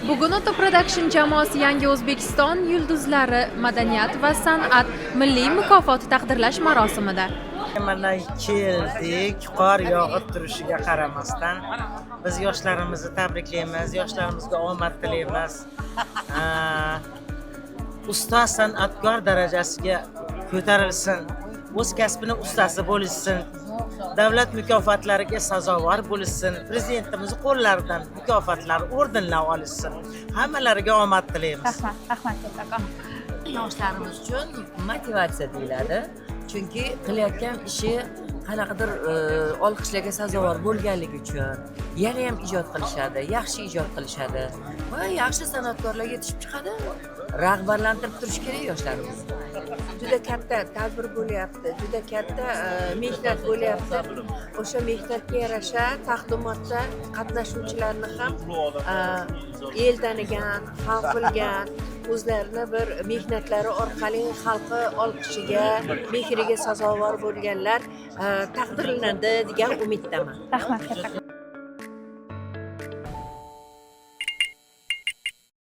Bugun Auto Production jamoasi Yangi O'zbekiston yulduzlari madaniyat va san'at milliy mukofoti taqdirlash marosimida. Mana keldik, qor yog'ib turishiga qaramasdan biz yoshlarimizni tabriklaymiz, yoshlarimizga omad tilaymiz. Ustoz san'atkor darajasiga ko'tarilsin, o'z kasbini ustasi bo'lishsin, davlat mukofotlariga sazovor bo'lishsin, prezidentimiz qo'llaridan mukofotlar, ordenlar olishsin. Hammalariga omad tilaymiz. Rahmat kattakon. Yoshlarimiz uchun motivatsiya deyiladi. Chunki qilayotgan ishi qanaqadir olqishlarga sazovor bo'lganligi uchun yana ham ijod qilishadi, yaxshi ijod qilishadi va yaxshi san'atkorlar yetishib chiqadi. Rag'batlantirib turish kerak yoshlarimiz. Juda katta tadbir bo'lyapti, juda katta mehnat bo'lyapti. O'sha mehnatga yarasha taqdimotda qatnashuvchilarni ham el tanigan, xalq bilgan, o'zlarini bir mehnatlari orqali xalqi olqishiga, mehriga sazovor bo'lganlar taqdirlanadi degan umiddaman. Rahmat kattakon.